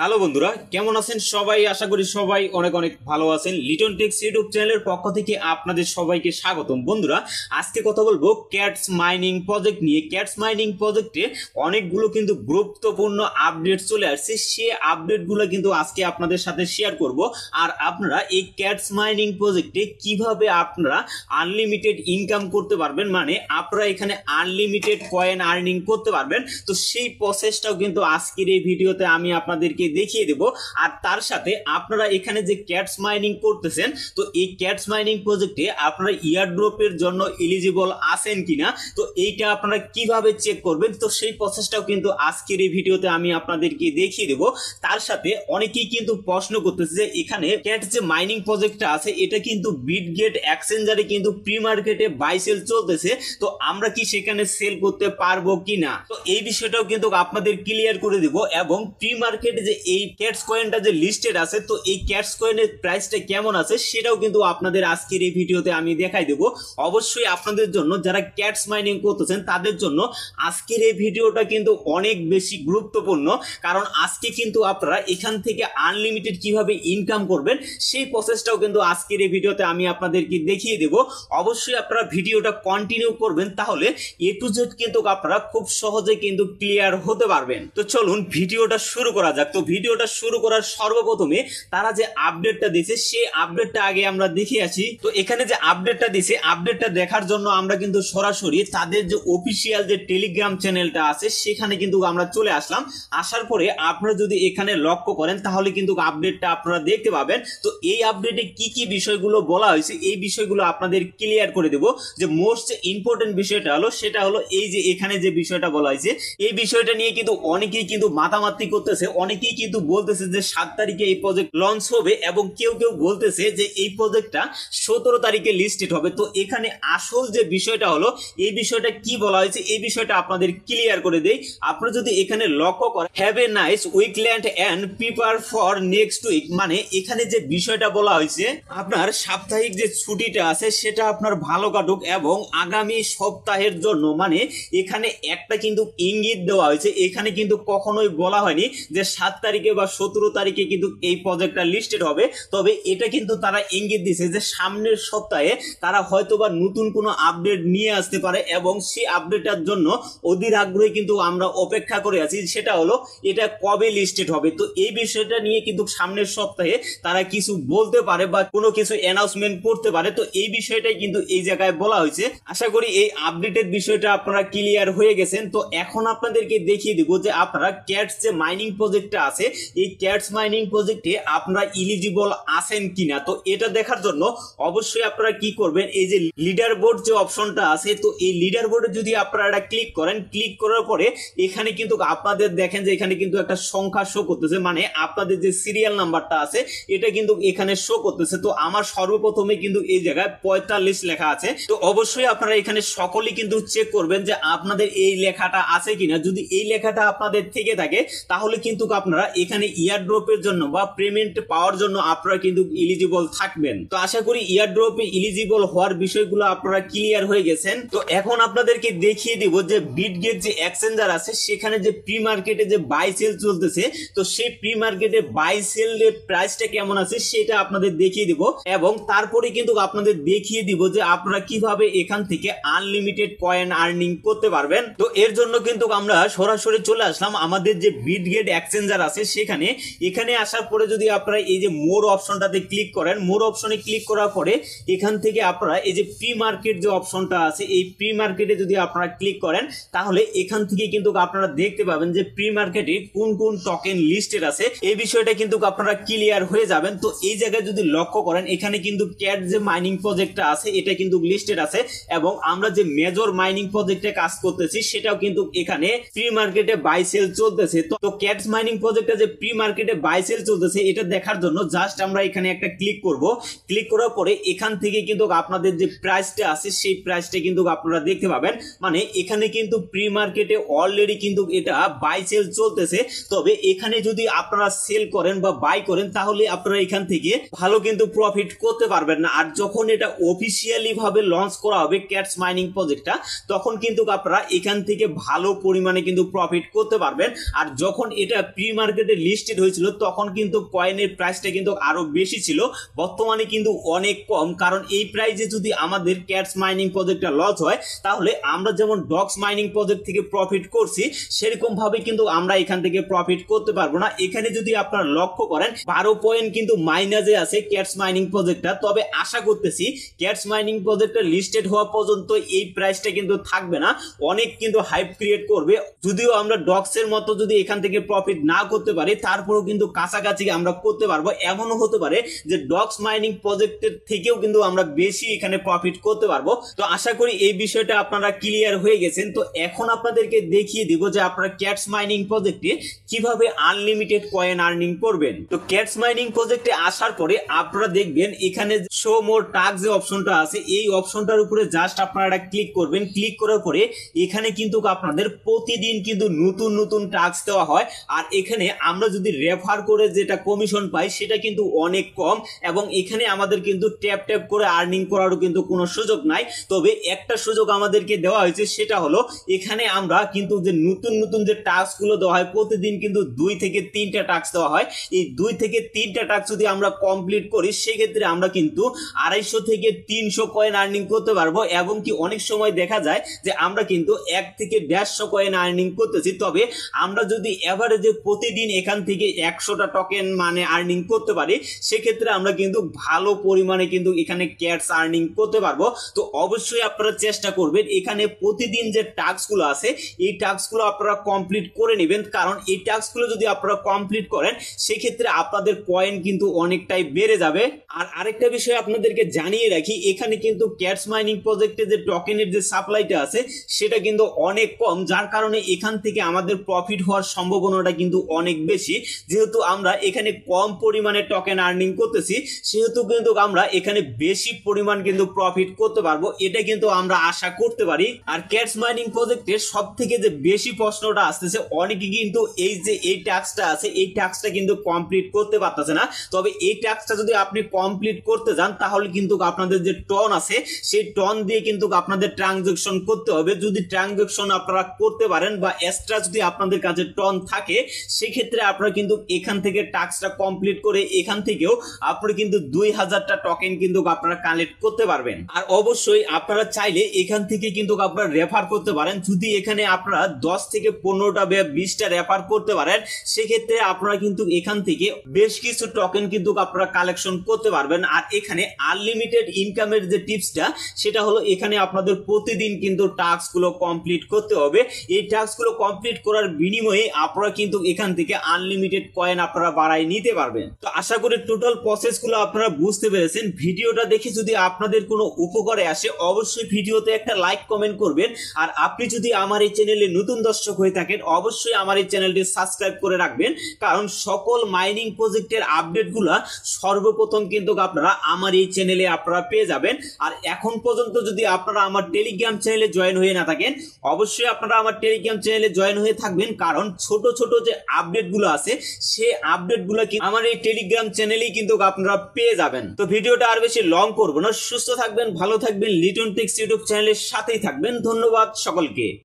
Hello বন্ধুরা, কেমন আছেন সবাই? আশা করি সবাই অনেক অনেক ভালো আছেন। লিটন টেক্স ইউটিউব চ্যানেলের পক্ষ থেকে আপনাদের সবাইকে স্বাগতম। বন্ধুরা, আজকে কথা বলবো ক্যাটস মাইনিং প্রজেক্ট নিয়ে। ক্যাটস মাইনিং প্রজেক্টে অনেকগুলো কিন্তু গুরুত্বপূর্ণ আপডেট চলে আসছে। সেই আপডেটগুলো কিন্তু আজকে আপনাদের সাথে শেয়ার করব। আর আপনারা এই ক্যাটস মাইনিং প্রজেক্টে কিভাবে আপনারা আনলিমিটেড ইনকাম করতে পারবেন, মানে আপনারা এখানে আনলিমিটেড কয়েন আর্নিং করতে পারবেন, তো সেই প্রসেসটাও কিন্তু আজকের এই ভিডিওতে আমি আপনাদেরকে দেখিয়ে দেব। আর তার সাথে আপনারা এখানে যে ক্যাটস মাইনিং করতেছেন, তো এই ক্যাটস মাইনিং প্রজেক্টে আপনারা ইয়ারড্রপের জন্য এলিজিবল আছেন কিনা, তো এইটা আপনারা কিভাবে চেক করবেন, তো সেই প্রসেসটাও কিন্তু আজকের এই ভিডিওতে আমি আপনাদেরকে দেখিয়ে দেব। তার সাথে অনেকেই কিন্তু প্রশ্ন করতেছে যে এখানে ক্যাটস যে মাইনিং প্রজেক্টটা আছে এটা কিন্তু বিটগেট এক্সচেঞ্জারে কিন্তু প্রি মার্কেটে বাই সেল চলতেছে, তো আমরা কি সেখানে সেল করতে পারবো কিনা, তো এই বিষয়টাও কিন্তু আপনাদের ক্লিয়ার করে দিব। এবং প্রি মার্কেটে যে এই ক্যাটস কয়েনটা যে লিস্টেড আছে, তো এই ক্যাটস কয়েনের প্রাইসটা কেমন আছে সেটাও কিন্তু আপনাদের আজকের এই ভিডিওতে আমি দেখাই দেব। অবশ্যই আপনাদের জন্য যারা ক্যাটস মাইনিং করতেছেন তাদের জন্য আজকের এই ভিডিওটা কিন্তু অনেক বেশি গুরুত্বপূর্ণ, কারণ আজকে কিন্তু আপনারা এখান থেকে আনলিমিটেড কিভাবে ইনকাম করবেন সেই প্রসেসটাও কিন্তু আজকের এই ভিডিওতে আমি আপনাদেরকে দেখিয়ে দেব। অবশ্যই আপনারা ভিডিওটা কন্টিনিউ করবেন, তাহলে এ টু জেড কিন্তু আপনারা খুব সহজে কিন্তু ক্লিয়ার হতে পারবেন। তো চলুন ভিডিওটা শুরু করা যাক। তো ভিডিওটা শুরু করার সর্বপ্রথমে তারা যে আপডেটটা দিয়েছে সেই আপডেটটা আগে আমরা দেখে আসি। তো এখানে যে আপডেটটা দিয়েছে, আপডেটটা দেখার জন্য আমরা কিন্তু সরাসরি তাদের যে অফিসিয়াল যে টেলিগ্রাম চ্যানেলটা আছে সেখানে কিন্তু আমরা চলে আসলাম। আসার পরে আপনারা যদি এখানে লক্ষ্য করেন তাহলে কিন্তু আপডেটটা আপনারা দেখতে পাবেন। তো এই আপডেটে কি কি বিষয়গুলো বলা হয়েছে এই বিষয়গুলো আপনাদের ক্লিয়ার করে দেব। যে মোস্ট ইম্পর্টেন্ট বিষয়টা হলো সেটা হলো এই যে এখানে যে বিষয়টা বলা হয়েছে, এই বিষয়টা নিয়ে কিন্তু অনেকেই কিন্তু মাতামাতি করতেছে। অনেকেই কিন্তু বলতেছে যে 7 তারিখে এই প্রজেক্ট লঞ্চ হবে, এবং কেউ কেউ বলতেছে যে এই প্রজেক্টটা 17 তারিখে লিস্টেড হবে। তো এখানে আসল যে বিষয়টা হলো এই বিষয়টা কি বলা হয়েছে এই বিষয়টা আপনাদের ক্লিয়ার করে দেই। আপনারা যদি এখানে লক্ষ্য করেন, have a nice weekend and prepare for next week, মানে এখানে যে বিষয়টা বলা হয়েছে আপনার সাপ্তাহিক যে ছুটিটা আছে সেটা আপনার ভালো কাটুক, এবং আগামী সপ্তাহের জন্য, মানে এখানে একটা কিন্তু ইঙ্গিত দেওয়া হয়েছে। এখানে কিন্তু কখনোই বলা হয়নি যে 7 তারিখে বা 17 তারিখে কিন্তু এই প্রজেক্টটা লিস্টেড হবে, তবে এটা কিন্তু তারা ইঙ্গিত দিয়েছে যে সামনের সপ্তাহে তারা হয়তোবা নতুন কোনো আপডেট নিয়ে আসতে পারে, এবং সেই আপডেটটার জন্য অধীর আগ্রহে কিন্তু আমরা অপেক্ষা করে আছি। সেটা হলো এটা কবে লিস্টেড হবে। তো এই বিষয়টা নিয়ে কিন্তু সামনের সপ্তাহে তারা কিছু বলতে পারে বা কোনো কিছু অ্যানাউন্সমেন্ট করতে পারে। তো এই বিষয়টাই কিন্তু এই জায়গায় বলা হয়েছে। আশা করি এই আপডেটের বিষয়টা আপনারা ক্লিয়ার হয়ে গেছেন। তো এখন আপনাদেরকে দেখিয়ে দিব যে আপনারা ক্যাটস যে মাইনিং প্রজেক্টটা আছে এই ক্যাটস মাইনিং প্রজেক্টে আপনারা এলিজিবল আছেন কিনা। তো এটা দেখার জন্য অবশ্যই আপনারা কি করবেন, এই যে লিডার বোর্ড যে অপশনটা আছে, তো এই লিডার বোর্ডে যদি আপনারা এটা ক্লিক করেন, ক্লিক করার পরে এখানে কিন্তু আপনাদের দেখেন যে এখানে কিন্তু একটা সংখ্যা শো করতেছে, মানে আপনাদের যে সিরিয়াল নাম্বারটা আছে এটা কিন্তু এখানে শো করতেছে। তো আমার সর্বপ্রথমে কিন্তু এই জায়গায় 45 লেখা আছে। তো অবশ্যই আপনারা এখানে সকলেই কিন্তু চেক করবেন যে আপনাদের এই লেখাটা আছে কিনা। যদি এই লেখাটা আপনাদের থেকে থাকে তাহলে কিন্তু আপনারা এখানে ইয়ারড্রপের জন্য বা পেমেন্ট পাওয়ার জন্য আপনারা কিন্তু এলিজিবল থাকবেন। তো আশা করি ইয়ারড্রপে এলিজিবল হওয়ার বিষয়গুলো আপনারা ক্লিয়ার হয়ে গেছেন। তো এখন আপনাদেরকে দেখিয়ে দিব যে বিটগেট যে এক্সচেঞ্জার আছে সেখানে যে প্রি মার্কেটে যে বাই সেল চলতেছে, তো সেই প্রি মার্কেটে বাই সেল এর প্রাইসটা কেমন আছে সেটা আপনাদের দেখিয়ে দিব, এবং তারপরে কিন্তু আপনাদের দেখিয়ে দিব যে আপনারা কিভাবে এখান থেকে আনলিমিটেড কয়েন আর্নিং করতে পারবেন। তো এর জন্য কিন্তু আমরা সরাসরি চলে আসলাম আমাদের যে বিটগেট এক্সচেঞ্জার আছে সেখানে। এখানে আসার পরে যদি আপনারা এই যে মোর অপশনটাতে ক্লিক করেন, মোর অপশনে ক্লিক করার পরে এখান থেকে আপনারা এই যে প্রি মার্কেট যে অপশনটা আছে এই প্রি মার্কেটে যদি আপনারা ক্লিক করেন তাহলে এখান থেকে কিন্তু আপনারা দেখতে পাবেন যে প্রি মার্কেটে কোন কোন টোকেন লিস্টেড আছে এই বিষয়টা কিন্তু আপনারা ক্লিয়ার হয়ে যাবেন। তো এই জায়গায় যদি লক্ষ্য করেন এখানে কিন্তু ক্যাট যে মাইনিং প্রজেক্টটা আছে এটা কিন্তু লিস্টেড আছে, এবং আমরা যে মেজর মাইনিং প্রজেক্টে কাজ করতেছি সেটাও কিন্তু এখানে প্রি মার্কেটে বাই সেল চলতেছে। তো ক্যাটস মাইনিং প্রজেক্টে যে প্রি মার্কেটে বাই সেল চলতেছে এটা দেখার জন্য জাস্ট আমরা এখানে একটা ক্লিক করব। ক্লিক করার পরে এখান থেকে কিন্তু আপনাদের যে প্রাইসটা আছে সেই প্রাইসটা কিন্তু আপনারা দেখতে পাবেন, মানে এখানে কিন্তু প্রি মার্কেটে অলরেডি কিন্তু এটা বাই সেল চলতেছে। তবে এখানে যদি আপনারা সেল করেন বা বাই করেন তাহলে আপনারা এখান থেকে ভালো কিন্তু প্রফিট করতে পারবেন না। আর যখন এটা অফিসিয়ালি ভাবে লঞ্চ করা হবে ক্যাটস মাইনিং প্রজেক্টটা, তখন কিন্তু আপনারা এখান থেকে ভালো পরিমাণে কিন্তু প্রফিট করতে পারবেন। আর যখন এটা প্রি মার্কেটে লিস্টেড হয়েছিল তখন কিন্তু কয়েনের প্রাইসটা কিন্তু আরো বেশি ছিল, বর্তমানে কিন্তু অনেক কম। কারণ এই প্রাইসে যদি আমাদের ক্যাটস মাইনিং প্রজেক্টটা লস হয় তাহলে আমরা যেমন ডগস মাইনিং প্রজেক্ট থেকে প্রফিট করছি সেরকম ভাবে কিন্তু আমরা এখান থেকে প্রফিট করতে পারবো না। এখানে যদি আপনারা লক্ষ্য করেন 12 পয়েন্ট কিন্তু মাইনাসে আছে ক্যাটস মাইনিং প্রজেক্টটা। তবে আশা করতেছি ক্যাটস মাইনিং প্রজেক্টটা লিস্টেড হওয়া পর্যন্ত এই প্রাইসটা কিন্তু থাকবে না, অনেক কিন্তু হাইপ ক্রিয়েট করবে। যদিও আমরা ডগস এর মতো যদি এখান থেকে প্রফিট না করতে পারি তারপরেও কিন্তু কাছাকাছি আমরা করতে পারবো। এমনও হতে পারে যে ডগস মাইনিং প্রজেক্টের থেকেও কিন্তু আমরা বেশি এখানে প্রফিট করতে পারবো। তো আশা করি এই বিষয়টা আপনারা ক্লিয়ার হয়ে গেছেন। তো এখন আপনাদেরকে দেখিয়ে দিব যে আপনারা ক্যাটস মাইনিং প্রজেক্টে কিভাবে আনলিমিটেড কয়েন আর্নিং করবেন। তো ক্যাটস মাইনিং প্রজেক্টে আসার পরে আপনারা দেখবেন এখানে শো মোর টাস্ক যে অপশনটা আছে এই অপশনটার উপরে জাস্ট আপনারা ক্লিক করবেন। ক্লিক করার পরে এখানে কিন্তু আপনাদের প্রতিদিন কিন্তু নতুন নতুন টাস্ক দেওয়া হয়। আর এখানে আমরা যদি রেফার করে যেটা কমিশন পাই সেটা কিন্তু অনেক কম, এবং এখানে আমাদের কিন্তু ট্যাপ ট্যাপ করে আর্নিং করারও কিন্তু কোনো সুযোগ নাই। তবে একটা সুযোগ আমাদেরকে দেওয়া হয়েছে, সেটা হলো এখানে আমরা কিন্তু যে নতুন নতুন যে টাস্ক গুলো দেওয়া হয় প্রতিদিন কিন্তু 2 থেকে 3টা টাস্ক দেওয়া হয়। এই 2 থেকে 3টা টাস্ক যদি আমরা কমপ্লিট করি সেক্ষেত্রে আমরা কিন্তু 250 থেকে 300 কয়েন আর্নিং করতে পারবো। এবং কি অনেক সময় দেখা যায় যে আমরা কিন্তু 1 থেকে 150 কয়েন আর্নিং করতেছি। তবে আমরা যদি এভারেজে প্রতিদিন এখান থেকে 100টা টোকেন মানে আর্নিং করতে পারি সেক্ষেত্রে আমরা কিন্তু ভালো পরিমাণে কিন্তু এখানে ক্যাটস আর্নিং করতে পারবো। তো অবশ্যই আপনারা চেষ্টা করবেন এখানে প্রতিদিন যে টাস্কগুলো আছে এই টাস্কগুলো আপনারা কমপ্লিট করে নেবেন। কারণ এই টাস্কগুলো যদি আপনারা কমপ্লিট করেন সেক্ষেত্রে আপনাদের কয়েন কিন্তু অনেকটাই বেড়ে যাবে। আর আরেকটা বিষয় আপনাদেরকে জানিয়ে রাখি, এখানে কিন্তু ক্যাটস মাইনিং প্রজেক্টে যে টোকেনের যে সাপ্লাইটা আছে সেটা কিন্তু অনেক কম, যার কারণে এখান থেকে আমাদের প্রফিট হওয়ার সম্ভাবনাটা কিন্তু অনেক বেশি। যেহেতু আমরা এখানে কম পরিমাণে টোকেন আর্নিং করতেছি সেহেতু কিন্তু আমরা এখানে বেশি পরিমাণ কিন্তু প্রফিট করতে পারবো, এটা কিন্তু আমরা আশা করতে পারি। আর ক্যাটস মাইনিং প্রজেক্টের সব থেকে যে বেশি প্রশ্নটা আসতেছে, অনেকে কিন্তু এই যে এই টাস্কটা আছে এই টাস্কটা কিন্তু কমপ্লিট করতে পারতেছে না। তবে এই টাস্কটা যদি আপনি কমপ্লিট করতে যান তাহলে কিন্তু আপনাদের যে টন আছে সেই টন দিয়ে কিন্তু আপনাদের ট্রানজাকশন করতে হবে। যদি ট্রানজাকশন আপনারা করতে পারেন বা এক্সট্রা যদি আপনাদের কাছে টন থাকে সেক্ষেত্রে আপনারা কিন্তু এখান থেকে টাস্কটা কমপ্লিট করে এখান থেকেও আপনারা কিন্তু 2000টা টোকেন কিন্তু আপনারা কালেক্ট করতে পারবেন। আর অবশ্যই আপনারা চাইলে এখান থেকে কিন্তু আপনারা রেফার করতে পারেন। যদি এখানে আপনারা 10 থেকে 15টা বা 20টা রেফার করতে পারেন সেক্ষেত্রে আপনারা কিন্তু এখান থেকে বেশ কিছু টোকেন কিন্তু আপনারা কালেকশন করতে পারবেন। আর এখানে আনলিমিটেড ইনকামের যে টিপসটা সেটা হলো এখানে আপনাদের প্রতিদিন কিন্তু টাস্কগুলো কমপ্লিট করতে হবে। এই টাস্কগুলো কমপ্লিট করার বিনিময়ে আপনারা কিন্তু এখান থেকে আনলিমিটেড কয়েন আপনারা বাড়াই নিতে পারবেন। তো আশা করি টোটাল প্রসেসগুলো আপনারা বুঝতে পেরেছেন। ভিডিওটা দেখে যদি আপনাদের কোনো উপকারে আসে অবশ্যই ভিডিওতে একটা লাইক কমেন্ট করবেন। আর আপনি যদি আমার এই চ্যানেলে নতুন দর্শক হয়ে থাকেন অবশ্যই আমার এই চ্যানেলটি সাবস্ক্রাইব করে রাখবেন, কারণ সকল মাইনিং প্রজেক্টের আপডেটগুলো সর্বপ্রথম কিন্তু আপনারা আমার এই চ্যানেলে আপনারা পেয়ে যাবেন। আর এখন পর্যন্ত যদি আপনারা আমার টেলিগ্রাম চ্যানেলে জয়েন হয়ে না থাকেন অবশ্যই আপনারা আমার টেলিগ্রাম চ্যানেলে জয়েন হয়ে থাকবেন, কারণ ছোট ছোট যে আপডেটগুলো আছে সেই আপডেটগুলো আমার এই টেলিগ্রাম চ্যানেলেই কিন্তু আপনারা পেয়ে যাবেন। তো ভিডিওটা আর বেশি লং করব না, সুস্থ থাকবেন, ভালো থাকবেন, লিটন টেক্স ইউটিউব চ্যানেলের সাথেই থাকবেন। ধন্যবাদ সকলকে।